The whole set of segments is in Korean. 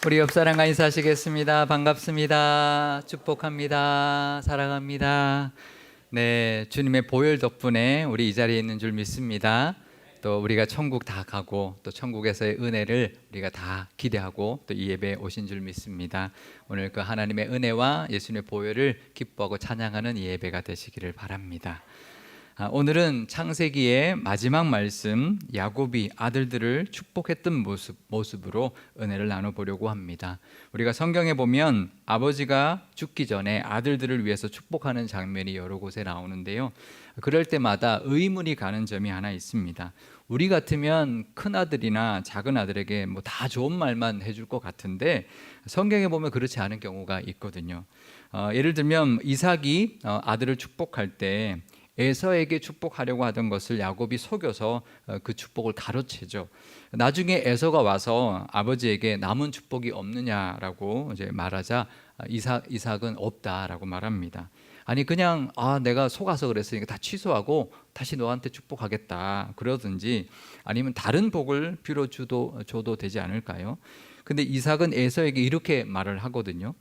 우리 옆 사람과 인사하시겠습니다. 반갑습니다. 축복합니다. 사랑합니다. 네, 주님의 보혈 덕분에 우리 이 자리에 있는 줄 믿습니다. 또 우리가 천국 다 가고 또 천국에서의 은혜를 우리가 다 기대하고 또 이 예배에 오신 줄 믿습니다. 오늘 그 하나님의 은혜와 예수님의 보혈을 기뻐하고 찬양하는 이 예배가 되시기를 바랍니다. 오늘은 창세기의 마지막 말씀, 야곱이 아들들을 축복했던 모습으로 은혜를 나눠보려고 합니다. 우리가 성경에 보면 아버지가 죽기 전에 아들들을 위해서 축복하는 장면이 여러 곳에 나오는데요, 그럴 때마다 의문이 가는 점이 하나 있습니다. 우리 같으면 큰아들이나 작은아들에게 뭐 다 좋은 말만 해줄 것 같은데 성경에 보면 그렇지 않은 경우가 있거든요. 예를 들면 이삭이 아들을 축복할 때 에서에게 축복하려고 하던 것을 야곱이 속여서 그 축복을 가로채죠. 나중에 에서가 와서 아버지에게 남은 축복이 없느냐라고 이제 말하자 이삭은 없다라고 말합니다. 아니 그냥 내가 속아서 그랬으니까 다 취소하고 다시 너한테 축복하겠다 그러든지 아니면 다른 복을 줘도 되지 않을까요? 근데 이삭은 에서에게 이렇게 말을 하거든요.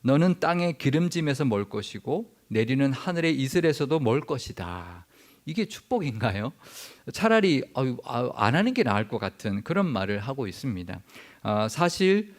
너는 땅의 기름짐에서 멀 것이고 내리는 하늘의 이슬에서도 멀 것이다. 이게 축복인가요? 차라리 안 하는 게 나을 것 같은 그런 말을 하고 있습니다. 사실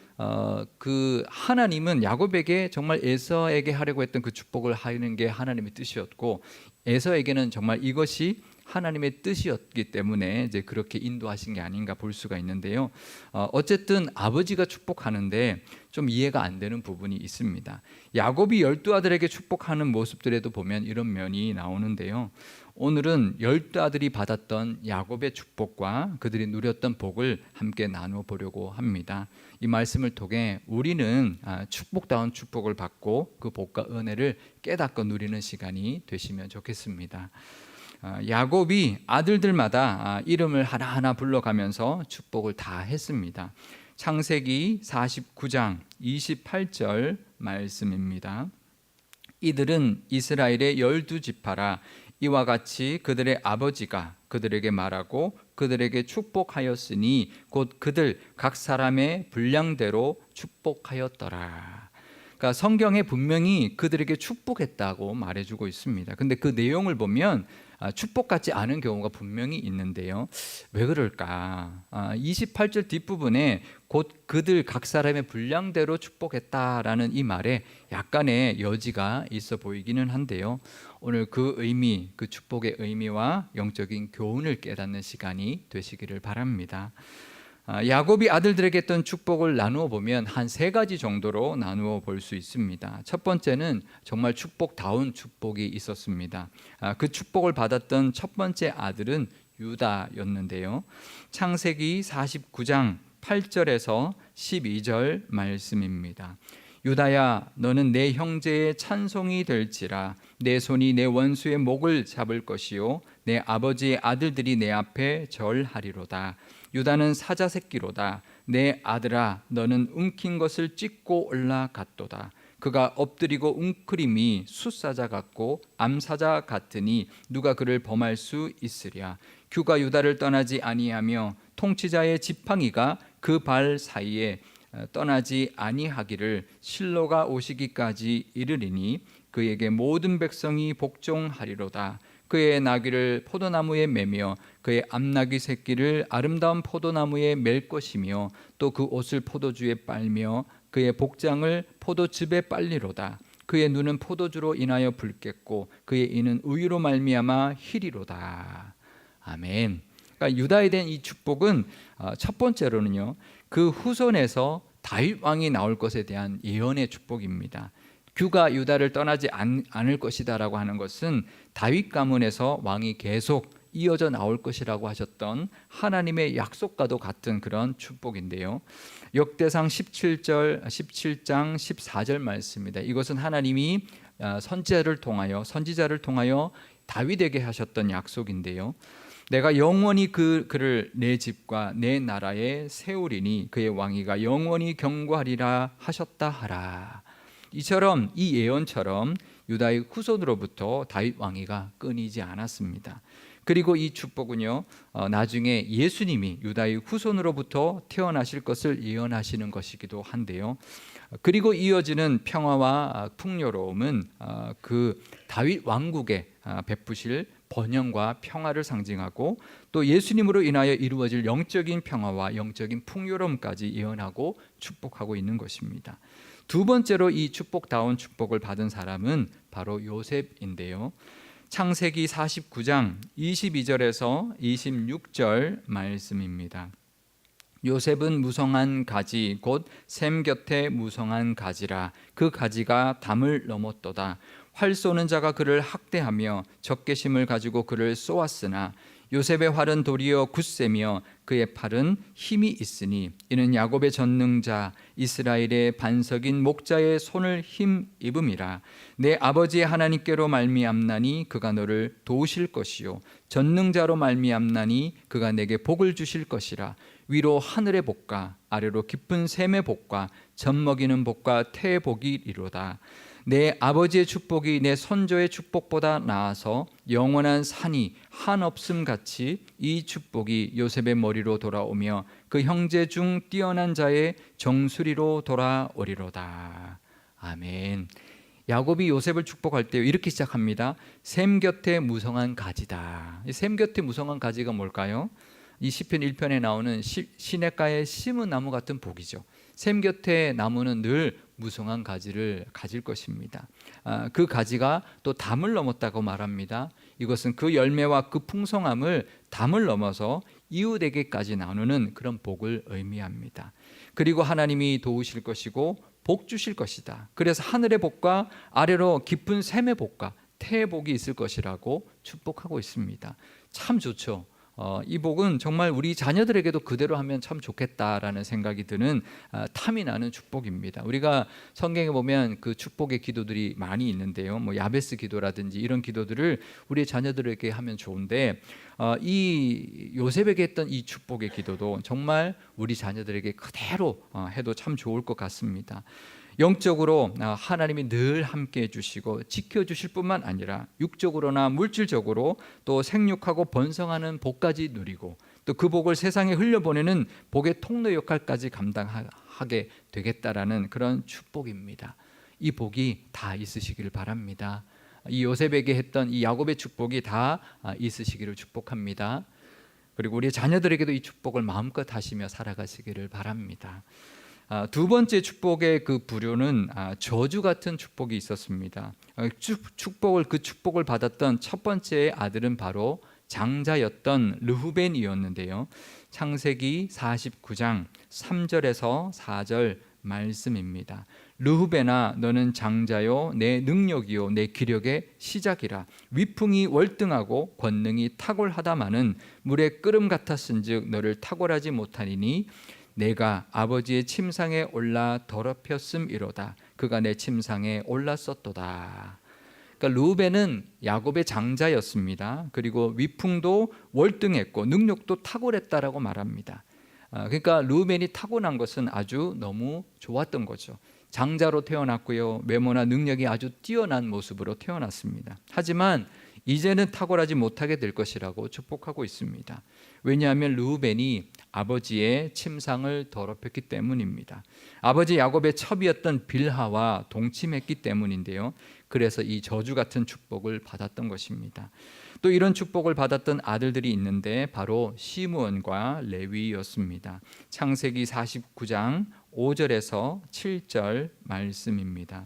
그 하나님은 야곱에게 정말 에서에게 하려고 했던 그 축복을 하는 게 하나님의 뜻이었고, 에서에게는 정말 이것이 하나님의 뜻이었기 때문에 이제 그렇게 인도하신 게 아닌가 볼 수가 있는데요. 어쨌든 아버지가 축복하는데 좀 이해가 안 되는 부분이 있습니다. 야곱이 12아들에게 축복하는 모습들에도 보면 이런 면이 나오는데요. 오늘은 12아들이 받았던 야곱의 축복과 그들이 누렸던 복을 함께 나누어 보려고 합니다. 이 말씀을 통해 우리는 축복다운 축복을 받고 그 복과 은혜를 깨닫고 누리는 시간이 되시면 좋겠습니다. 야곱이 아들들마다 이름을 하나하나 불러가면서 축복을 다 했습니다. 창세기 49장 28절 말씀입니다. 이들은 이스라엘의 12지파라. 이와 같이 그들의 아버지가 그들에게 말하고 그들에게 축복하였으니 곧 그들 각 사람의 분량대로 축복하였더라. 그러니까 성경에 분명히 그들에게 축복했다고 말해주고 있습니다. 근데 그 내용을 보면 축복 같지 않은 경우가 분명히 있는데요. 왜 그럴까? 28절 뒷부분에 곧 그들 각 사람의 분량대로 축복했다라는 이 말에 약간의 여지가 있어 보이기는 한데요. 오늘 그 의미, 그 축복의 의미와 영적인 교훈을 깨닫는 시간이 되시기를 바랍니다. 야곱이 아들들에게 했던 축복을 나누어 보면 한 3가지 정도로 나누어 볼 수 있습니다. 첫 번째는 정말 축복다운 축복이 있었습니다. 그 축복을 받았던 첫 번째 아들은 유다였는데요. 창세기 49장 8절에서 12절 말씀입니다. 유다야, 너는 내 형제의 찬송이 될지라. 내 손이 내 원수의 목을 잡을 것이요 내 아버지의 아들들이 내 앞에 절하리로다. 유다는 사자 새끼로다. 내 아들아, 너는 움킨 것을 찢고 올라갔도다. 그가 엎드리고 웅크림이 숫사자 같고 암사자 같으니 누가 그를 범할 수 있으랴. 규가 유다를 떠나지 아니하며 통치자의 지팡이가 그 발 사이에 떠나지 아니하기를 실로가 오시기까지 이르리니 그에게 모든 백성이 복종하리로다. 그의 나귀를 포도나무에 매며 그의 암나귀 새끼를 아름다운 포도나무에 맬 것이며 또 그 옷을 포도주에 빨며 그의 복장을 포도즙에 빨리로다. 그의 눈은 포도주로 인하여 붉겠고 그의 이는 우유로 말미암아 희리로다. 아멘. 그러니까 유다에 대한 이 축복은 첫 번째로는요, 그 후손에서 다윗 왕이 나올 것에 대한 예언의 축복입니다. 규가 유다를 떠나지 않을 것이다라고 하는 것은 다윗 가문에서 왕이 계속 이어져 나올 것이라고 하셨던 하나님의 약속과도 같은 그런 축복인데요. 역대상 17장 14절 말씀입니다. 이것은 하나님이 선지자를 통하여 다윗에게 하셨던 약속인데요. 내가 영원히 그를 내 집과 내 나라에 세우리니 그의 왕위가 영원히 경고하리라 하셨다 하라. 이처럼 이 예언처럼 유다의 후손으로부터 다윗 왕위가 끊이지 않았습니다. 그리고 이 축복은요, 나중에 예수님이 유다의 후손으로부터 태어나실 것을 예언하시는 것이기도 한데요. 그리고 이어지는 평화와 풍요로움은 그 다윗 왕국에 베푸실 번영과 평화를 상징하고 또 예수님으로 인하여 이루어질 영적인 평화와 영적인 풍요로움까지 예언하고 축복하고 있는 것입니다. 두 번째로 이 축복다운 축복을 받은 사람은 바로 요셉인데요. 창세기 49장 22절에서 26절 말씀입니다. 요셉은 무성한 가지 곧 샘 곁에 무성한 가지라. 그 가지가 담을 넘었도다. 활 쏘는 자가 그를 학대하며 적개심을 가지고 그를 쏘았으나 요셉의 활은 도리어 굳세며 그의 팔은 힘이 있으니 이는 야곱의 전능자 이스라엘의 반석인 목자의 손을 힘입음이라. 내 아버지의 하나님께로 말미암나니 그가 너를 도우실 것이요 전능자로 말미암나니 그가 내게 복을 주실 것이라. 위로 하늘의 복과 아래로 깊은 샘의 복과 젖먹이는 복과 태의 복이 이로다. 내 아버지의 축복이 내 선조의 축복보다 나아서 영원한 산이 한없음 같이 이 축복이 요셉의 머리로 돌아오며 그 형제 중 뛰어난 자의 정수리로 돌아오리로다. 아멘. 야곱이 요셉을 축복할 때 이렇게 시작합니다. 샘 곁에 무성한 가지다. 샘 곁에 무성한 가지가 뭘까요? 이 시편 1편에 나오는 시냇가에 심은 나무 같은 복이죠. 샘 곁에 나무는 늘 무성한 가지를 가질 것입니다. 그 가지가 또 담을 넘었다고 말합니다. 이것은 그 열매와 그 풍성함을 담을 넘어서 이웃에게까지 나누는 그런 복을 의미합니다. 그리고 하나님이 도우실 것이고 복 주실 것이다. 그래서 하늘의 복과 아래로 깊은 샘의 복과 태의 복이 있을 것이라고 축복하고 있습니다. 참 좋죠. 이 복은 정말 우리 자녀들에게도 그대로 하면 참 좋겠다라는 생각이 드는 탐이 나는 축복입니다. 우리가 성경에 보면 그 축복의 기도들이 많이 있는데요. 뭐 야베스 기도라든지 이런 기도들을 우리 자녀들에게 하면 좋은데 이 요셉에게 했던 이 축복의 기도도 정말 우리 자녀들에게 그대로 해도 참 좋을 것 같습니다. 영적으로 하나님이 늘 함께 해주시고 지켜주실 뿐만 아니라 육적으로나 물질적으로 또 생육하고 번성하는 복까지 누리고 또 그 복을 세상에 흘려보내는 복의 통로 역할까지 감당하게 되겠다라는 그런 축복입니다. 이 복이 다 있으시기를 바랍니다. 이 요셉에게 했던 이 야곱의 축복이 다 있으시기를 축복합니다. 그리고 우리 자녀들에게도 이 축복을 마음껏 하시며 살아가시기를 바랍니다. 두 번째 축복의 그 부류는 저주 같은 축복이 있었습니다. 그 축복을 받았던 첫 번째 아들은 바로 장자였던 르후벤이었는데요. 창세기 49장 3절에서 4절 말씀입니다. 르후벤아 너는 장자요 내 능력이요 내 기력의 시작이라. 위풍이 월등하고 권능이 탁월하다마는 물의 끓음 같았은즉 너를 탁월하지 못하니니 내가 아버지의 침상에 올라 더럽혔음이로다. 그가 내 침상에 올랐었도다. 그러니까 르우벤은 야곱의 장자였습니다. 그리고 위풍도 월등했고 능력도 탁월했다라고 말합니다. 그러니까 르우벤이 타고난 것은 아주 너무 좋았던 거죠. 장자로 태어났고요. 외모나 능력이 아주 뛰어난 모습으로 태어났습니다. 하지만 이제는 탁월하지 못하게 될 것이라고 축복하고 있습니다. 왜냐하면 르우벤이 아버지의 침상을 더럽혔기 때문입니다. 아버지 야곱의 첩이었던 빌하와 동침했기 때문인데요. 그래서 이 저주 같은 축복을 받았던 것입니다. 또 이런 축복을 받았던 아들들이 있는데 바로 시므온과 레위였습니다. 창세기 49장 5절에서 7절 말씀입니다.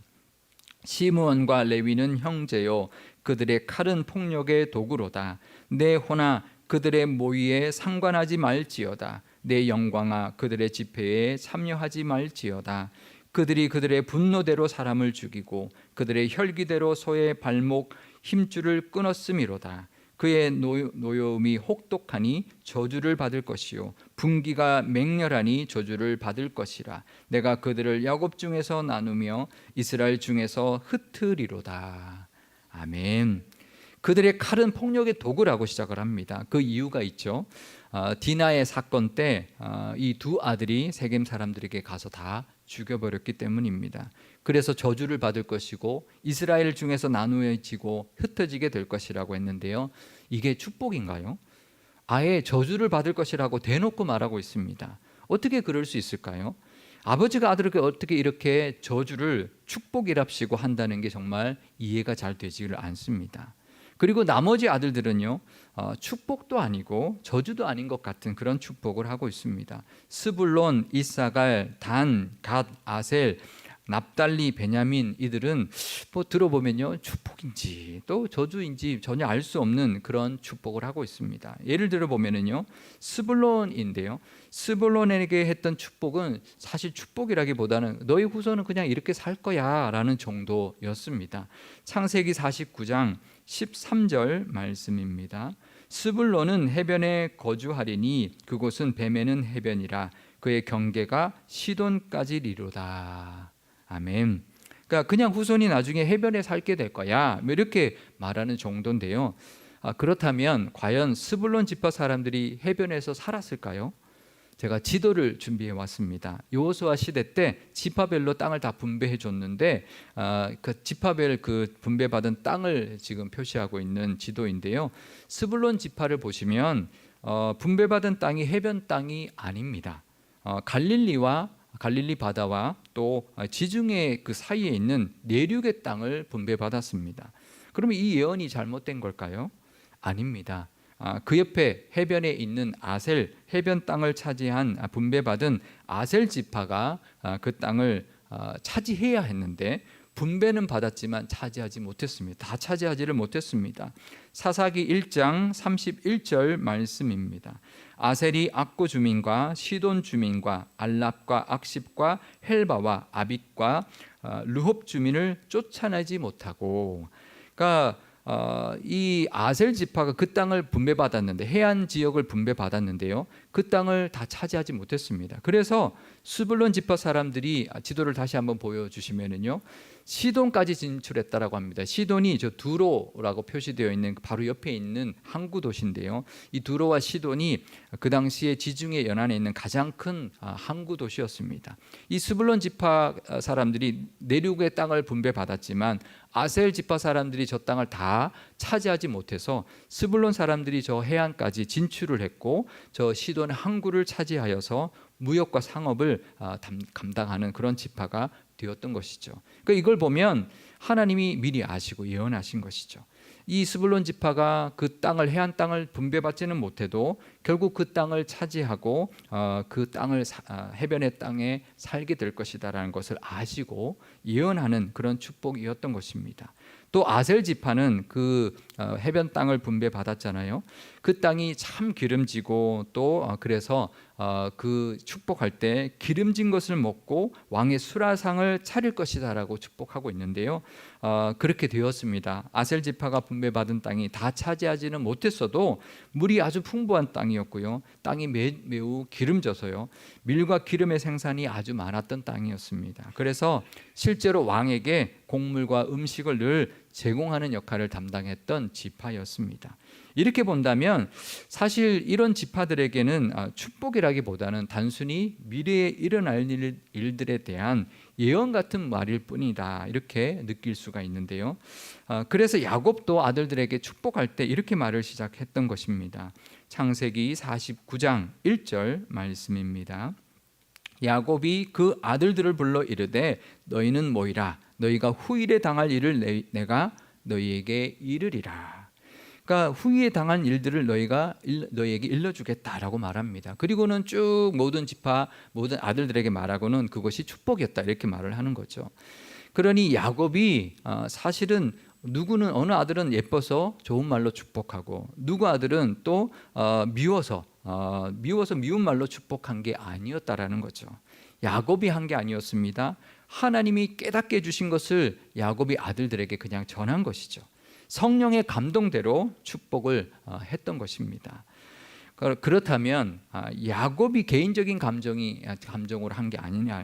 시므온과 레위는 형제요 그들의 칼은 폭력의 도구로다. 내 호나 그들의 모의에 상관하지 말지어다. 내 영광아 그들의 집회에 참여하지 말지어다. 그들이 그들의 분노대로 사람을 죽이고 그들의 혈기대로 소의 발목 힘줄을 끊었음이로다. 그의 노여움이 혹독하니 저주를 받을 것이요 분기가 맹렬하니 저주를 받을 것이라. 내가 그들을 야곱 중에서 나누며 이스라엘 중에서 흩으리로다. 아멘. 그들의 칼은 폭력의 도구라고 시작을 합니다. 그 이유가 있죠. 디나의 사건 때 이 두 아들이 세겜 사람들에게 가서 다 죽여버렸기 때문입니다. 그래서 저주를 받을 것이고 이스라엘 중에서 나누어지고 흩어지게 될 것이라고 했는데요. 이게 축복인가요? 아예 저주를 받을 것이라고 대놓고 말하고 있습니다. 어떻게 그럴 수 있을까요? 아버지가 아들에게 어떻게 이렇게 저주를 축복이랍시고 한다는 게 정말 이해가 잘 되지를 않습니다. 그리고 나머지 아들들은요, 축복도 아니고 저주도 아닌 것 같은 그런 축복을 하고 있습니다. 스불론, 이사갈, 단, 갓, 아셀, 납달리, 베냐민, 이들은 뭐 들어보면요, 축복인지 또 저주인지 전혀 알 수 없는 그런 축복을 하고 있습니다. 예를 들어 보면은요, 스불론인데요, 스불론에게 했던 축복은 사실 축복이라기보다는 너희 후손은 그냥 이렇게 살 거야 라는 정도였습니다. 창세기 49장 13절 말씀입니다. 스불론은 해변에 거주하리니 그곳은 뱀에는 해변이라 그의 경계가 시돈까지리로다. 아멘. 그러니까 그냥 후손이 나중에 해변에 살게 될 거야, 뭐 이렇게 말하는 정도인데요. 그렇다면 과연 스불론 지파 사람들이 해변에서 살았을까요? 제가 지도를 준비해 왔습니다. 여호수아 시대 때 지파별로 땅을 다 분배해 줬는데 그 지파별 그 분배받은 땅을 지금 표시하고 있는 지도인데요. 스불론 지파를 보시면 분배받은 땅이 해변 땅이 아닙니다. 갈릴리 바다와 또 지중해 그 사이에 있는 내륙의 땅을 분배받았습니다. 그러면 이 예언이 잘못된 걸까요? 아닙니다. 그 옆에 해변에 있는 아셀 해변 땅을 차지한 분배받은 아셀 지파가 그 땅을 차지해야 했는데 분배는 받았지만 차지하지 못했습니다. 다 차지하지를 못했습니다. 사사기 1장 31절 말씀입니다. 아셀이 악고 주민과 시돈 주민과 알랍과 악십과 헬바와 아빗과 르홉 주민을 쫓아내지 못하고, 그러니까 이 아셀 지파가 그 땅을 분배받았는데, 해안 지역을 분배받았는데요, 그 땅을 다 차지하지 못했습니다. 그래서 스불론 지파 사람들이, 지도를 다시 한번 보여주시면은요, 시돈까지 진출했다라고 합니다. 시돈이 저 두로라고 표시되어 있는 바로 옆에 있는 항구 도시인데요, 이 두로와 시돈이 그 당시에 지중해 연안에 있는 가장 큰 항구 도시였습니다. 이 스불론 지파 사람들이 내륙의 땅을 분배받았지만 아셀 지파 사람들이 저 땅을 다 차지하지 못해서 스불론 사람들이 저 해안까지 진출을 했고 저 시돈 항구를 차지하여서 무역과 상업을 감당하는 그런 지파가 되었던 것이죠. 그러니까 이걸 보면 하나님이 미리 아시고 예언하신 것이죠. 이 스불론 지파가 그 땅을, 해안 땅을 분배받지는 못해도 결국 그 땅을 차지하고 그 땅을 해변의 땅에 살게 될 것이다라는 것을 아시고 예언하는 그런 축복이었던 것입니다. 또 아셀 지파는 그 해변 땅을 분배받았잖아요. 그 땅이 참 기름지고 또 그래서 그 축복할 때 기름진 것을 먹고 왕의 수라상을 차릴 것이다라고 축복하고 있는데요. 그렇게 되었습니다. 아셀 지파가 분배받은 땅이 다 차지하지는 못했어도 물이 아주 풍부한 땅이었고요. 땅이 매우 기름져서요, 밀과 기름의 생산이 아주 많았던 땅이었습니다. 그래서 실제로 왕에게 곡물과 음식을 늘 제공하는 역할을 담당했던 지파였습니다. 이렇게 본다면 사실 이런 지파들에게는 축복이라기보다는 단순히 미래에 일어날 일들에 대한 예언 같은 말일 뿐이다, 이렇게 느낄 수가 있는데요. 그래서 야곱도 아들들에게 축복할 때 이렇게 말을 시작했던 것입니다. 창세기 49장 1절 말씀입니다. 야곱이 그 아들들을 불러 이르되 너희는 모이라, 너희가 후일에 당할 일을 내가 너희에게 이르리라. 그러니까 후에 당한 일들을 너희에게 일러주겠다라고 말합니다. 그리고는 쭉 모든 지파 모든 아들들에게 말하고는 그것이 축복이었다, 이렇게 말을 하는 거죠. 그러니 야곱이 사실은 누구는, 어느 아들은 예뻐서 좋은 말로 축복하고 누구 아들은 또 미워서 미운 말로 축복한 게 아니었다라는 거죠. 야곱이 한 게 아니었습니다. 하나님이 깨닫게 해주신 것을 야곱이 아들들에게 그냥 전한 것이죠. 성령의 감동대로 축복을 했던 것입니다. 그렇다면 야곱이 개인적인 감정으로 한 게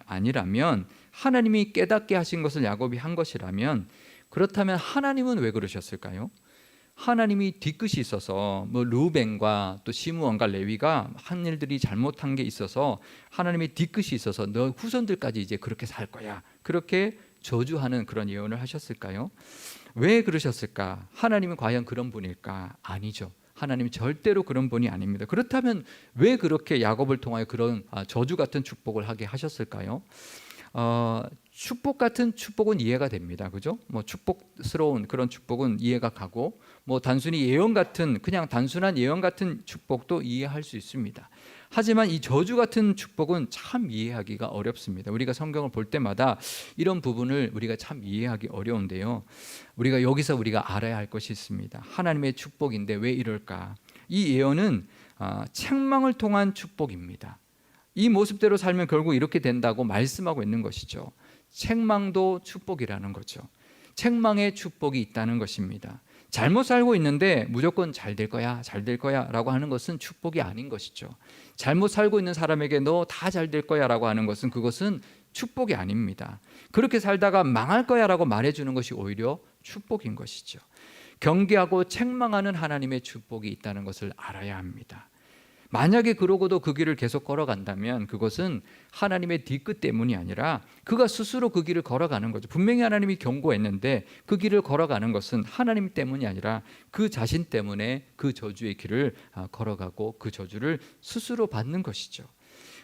아니라면, 하나님이 깨닫게 하신 것을 야곱이 한 것이라면, 그렇다면 하나님은 왜 그러셨을까요? 하나님이 뒤끝이 있어서 뭐 르우벤과 또 시므온과 레위가 한 일들이 잘못한 게 있어서 하나님의 뒤끝이 있어서 너 후손들까지 이제 그렇게 살 거야, 그렇게 저주하는 그런 예언을 하셨을까요? 왜 그러셨을까? 하나님은 과연 그런 분일까? 아니죠. 하나님이 절대로 그런 분이 아닙니다. 그렇다면 왜 그렇게 야곱을 통하여 그런 저주 같은 축복을 하게 하셨을까요? 축복 같은 축복은 이해가 됩니다. 그죠? 뭐 축복스러운 그런 축복은 이해가 가고, 뭐 단순히 예언 같은, 그냥 단순한 예언 같은 축복도 이해할 수 있습니다. 하지만 이 저주 같은 축복은 참 이해하기가 어렵습니다. 우리가 성경을 볼 때마다 이런 부분을 우리가 참 이해하기 어려운데요. 우리가 여기서 우리가 알아야 할 것이 있습니다. 하나님의 축복인데 왜 이럴까? 이 예언은 책망을 통한 축복입니다. 이 모습대로 살면 결국 이렇게 된다고 말씀하고 있는 것이죠. 책망도 축복이라는 거죠. 책망의 축복이 있다는 것입니다. 잘못 살고 있는데 무조건 잘 될 거야, 잘 될 거야 라고 하는 것은 축복이 아닌 것이죠. 잘못 살고 있는 사람에게 너 다 잘 될 거야 라고 하는 것은 그것은 축복이 아닙니다. 그렇게 살다가 망할 거야 라고 말해주는 것이 오히려 축복인 것이죠. 경계하고 책망하는 하나님의 축복이 있다는 것을 알아야 합니다. 만약에 그러고도 그 길을 계속 걸어간다면 그것은 하나님의 뒤끝 때문이 아니라 그가 스스로 그 길을 걸어가는 거죠. 분명히 하나님이 경고했는데 그 길을 걸어가는 것은 하나님 때문이 아니라 그 자신 때문에 그 저주의 길을 걸어가고 그 저주를 스스로 받는 것이죠.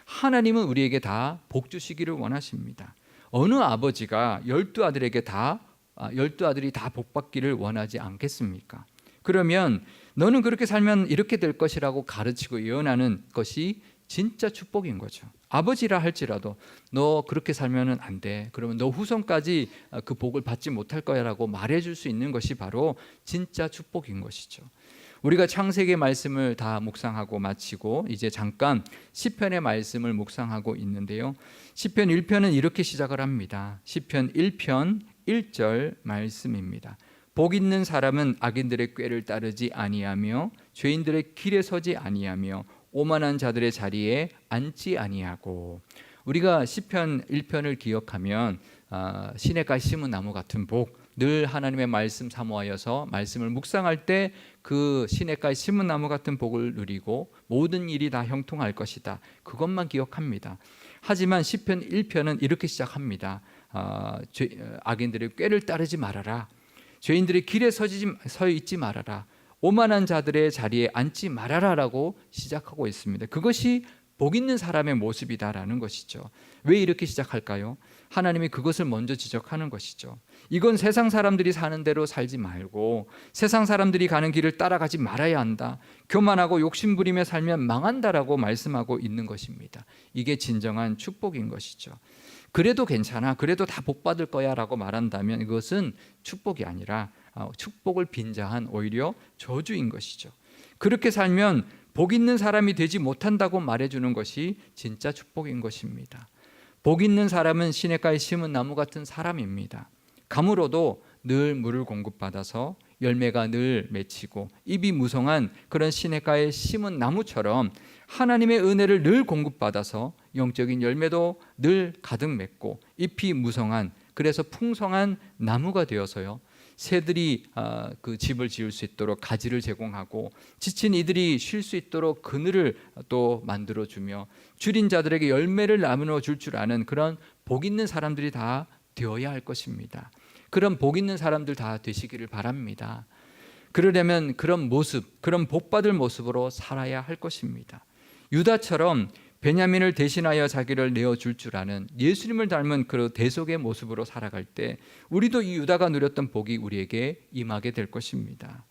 하나님은 우리에게 다 복 주시기를 원하십니다. 어느 아버지가 12아들에게 다 12아들이 다 복 받기를 원하지 않겠습니까? 그러면 너는 그렇게 살면 이렇게 될 것이라고 가르치고 예언하는 것이 진짜 축복인 거죠. 아버지라 할지라도 너 그렇게 살면 안 돼, 그러면 너 후손까지 그 복을 받지 못할 거야 라고 말해줄 수 있는 것이 바로 진짜 축복인 것이죠. 우리가 창세기 말씀을 다 묵상하고 마치고 이제 잠깐 시편의 말씀을 묵상하고 있는데요. 시편 1편은 이렇게 시작을 합니다. 시편 1편 1절 말씀입니다. 복 있는 사람은 악인들의 꾀를 따르지 아니하며 죄인들의 길에 서지 아니하며 오만한 자들의 자리에 앉지 아니하고. 우리가 시편 1편을 기억하면 시냇가에 심은 나무 같은 복, 늘 하나님의 말씀 사모하여서 말씀을 묵상할 때 그 시냇가에 심은 나무 같은 복을 누리고 모든 일이 다 형통할 것이다, 그것만 기억합니다. 하지만 시편 1편은 이렇게 시작합니다. 악인들의 꾀를 따르지 말아라, 죄인들의 길에 서 있지 말아라, 오만한 자들의 자리에 앉지 말아라 라고 시작하고 있습니다. 그것이 복 있는 사람의 모습이다라는 것이죠. 왜 이렇게 시작할까요? 하나님이 그것을 먼저 지적하는 것이죠. 이건 세상 사람들이 사는 대로 살지 말고 세상 사람들이 가는 길을 따라가지 말아야 한다, 교만하고 욕심부리며 살면 망한다라고 말씀하고 있는 것입니다. 이게 진정한 축복인 것이죠. 그래도 괜찮아, 그래도 다 복 받을 거야 라고 말한다면 이것은 축복이 아니라 축복을 빈자한 오히려 저주인 것이죠. 그렇게 살면 복 있는 사람이 되지 못한다고 말해주는 것이 진짜 축복인 것입니다. 복 있는 사람은 시냇가에 심은 나무 같은 사람입니다. 가물어도 늘 물을 공급받아서 열매가 늘 맺히고 잎이 무성한 그런 시냇가에 심은 나무처럼 하나님의 은혜를 늘 공급받아서 영적인 열매도 늘 가득 맺고 잎이 무성한, 그래서 풍성한 나무가 되어서요, 새들이 그 집을 지을 수 있도록 가지를 제공하고 지친 이들이 쉴 수 있도록 그늘을 또 만들어주며 줄인 자들에게 열매를 나누어 줄 줄 아는 그런 복 있는 사람들이 다 되어야 할 것입니다. 그런 복 있는 사람들 다 되시기를 바랍니다. 그러려면 그런 모습, 그런 복 받을 모습으로 살아야 할 것입니다. 유다처럼 베냐민을 대신하여 자기를 내어줄 줄 아는 예수님을 닮은 그 대속의 모습으로 살아갈 때 우리도 이 유다가 누렸던 복이 우리에게 임하게 될 것입니다.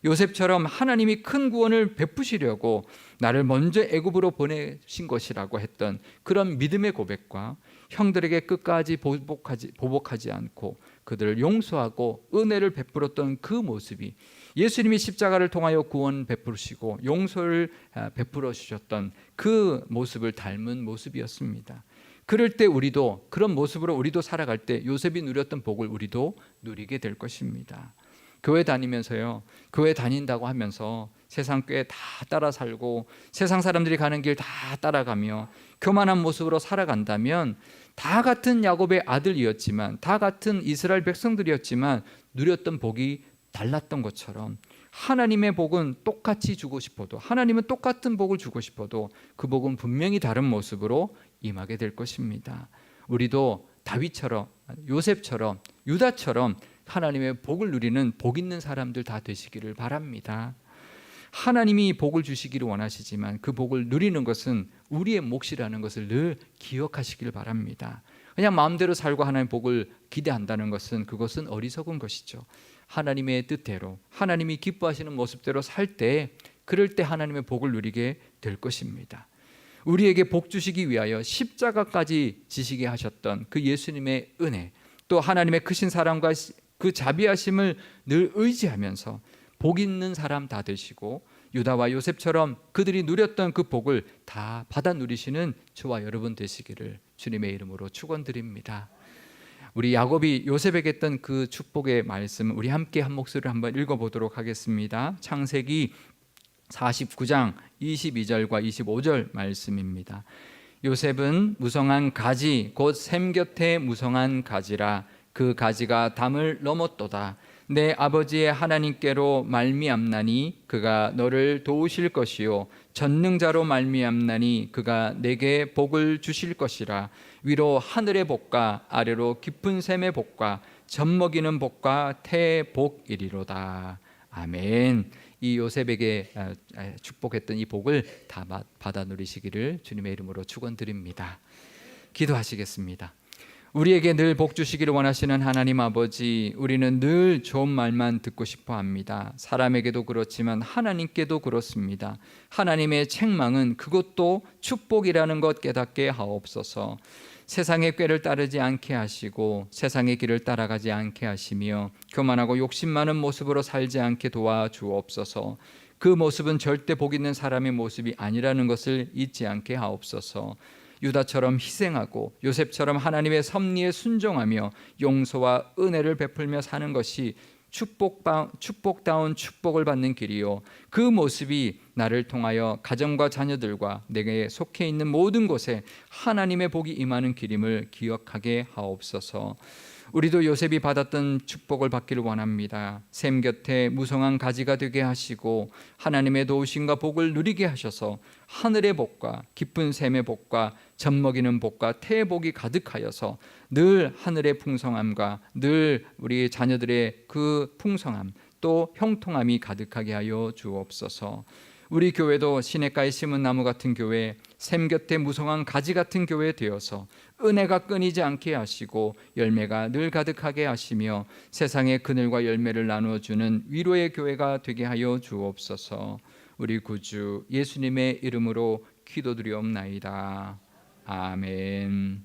요셉처럼 하나님이 큰 구원을 베푸시려고 나를 먼저 애굽으로 보내신 것이라고 했던 그런 믿음의 고백과 형들에게 끝까지 보복하지 않고 그들을 용서하고 은혜를 베풀었던 그 모습이 예수님이 십자가를 통하여 구원 베푸시고 용서를 베풀어 주셨던 그 모습을 닮은 모습이었습니다. 그럴 때 우리도 그런 모습으로 우리도 살아갈 때 요셉이 누렸던 복을 우리도 누리게 될 것입니다. 교회 다니면서요, 교회 다닌다고 하면서 세상 꾀 다 따라 살고 세상 사람들이 가는 길 다 따라가며 교만한 모습으로 살아간다면 다 같은 야곱의 아들이었지만 다 같은 이스라엘 백성들이었지만 누렸던 복이 달랐던 것처럼 하나님의 복은 똑같이 주고 싶어도, 하나님은 똑같은 복을 주고 싶어도 그 복은 분명히 다른 모습으로 임하게 될 것입니다. 우리도 다윗처럼, 요셉처럼, 유다처럼 하나님의 복을 누리는 복 있는 사람들 다 되시기를 바랍니다. 하나님이 복을 주시기를 원하시지만 그 복을 누리는 것은 우리의 몫이라는 것을 늘 기억하시길 바랍니다. 그냥 마음대로 살고 하나님의 복을 기대한다는 것은 그것은 어리석은 것이죠. 하나님의 뜻대로, 하나님이 기뻐하시는 모습대로 살 때, 그럴 때 하나님의 복을 누리게 될 것입니다. 우리에게 복 주시기 위하여 십자가까지 지시게 하셨던 그 예수님의 은혜, 또 하나님의 크신 사랑과 그 자비하심을 늘 의지하면서 복 있는 사람 다 되시고 유다와 요셉처럼 그들이 누렸던 그 복을 다 받아 누리시는 저와 여러분 되시기를 주님의 이름으로 축원드립니다. 우리 야곱이 요셉에게 했던 그 축복의 말씀, 우리 함께 한 목소리를 한번 읽어보도록 하겠습니다. 창세기 49장 22절과 25절 말씀입니다. 요셉은 무성한 가지 곧 샘 곁에 무성한 가지라. 그 가지가 담을 넘었도다. 내 아버지의 하나님께로 말미암나니 그가 너를 도우실 것이요 전능자로 말미암나니 그가 내게 복을 주실 것이라. 위로 하늘의 복과 아래로 깊은 샘의 복과 젖먹이는 복과 태의 복이리로다. 아멘. 이 요셉에게 축복했던 이 복을 다 받아 누리시기를 주님의 이름으로 축원드립니다. 기도하시겠습니다. 우리에게 늘 복 주시기를 원하시는 하나님 아버지, 우리는 늘 좋은 말만 듣고 싶어 합니다. 사람에게도 그렇지만 하나님께도 그렇습니다. 하나님의 책망은 그것도 축복이라는 것 깨닫게 하옵소서. 세상의 꾀를 따르지 않게 하시고 세상의 길을 따라가지 않게 하시며 교만하고 욕심 많은 모습으로 살지 않게 도와주옵소서. 그 모습은 절대 복 있는 사람의 모습이 아니라는 것을 잊지 않게 하옵소서. 유다처럼 희생하고 요셉처럼 하나님의 섭리에 순종하며 용서와 은혜를 베풀며 사는 것이 축복다운 축복을 받는 길이요, 그 모습이 나를 통하여 가정과 자녀들과 내게 속해 있는 모든 곳에 하나님의 복이 임하는 길임을 기억하게 하옵소서. 우리도 요셉이 받았던 축복을 받기를 원합니다. 샘 곁에 무성한 가지가 되게 하시고 하나님의 도우심과 복을 누리게 하셔서 하늘의 복과 깊은 샘의 복과 젖먹이는 복과 태의 복이 가득하여서 늘 하늘의 풍성함과 늘 우리 자녀들의 그 풍성함 또 형통함이 가득하게 하여 주옵소서. 우리 교회도 시냇가에 심은 나무 같은 교회, 샘 곁에 무성한 가지 같은 교회 되어서 은혜가 끊이지 않게 하시고 열매가 늘 가득하게 하시며 세상의 그늘과 열매를 나누어 주는 위로의 교회가 되게 하여 주옵소서. 우리 구주 예수님의 이름으로 기도드리옵나이다. 아멘.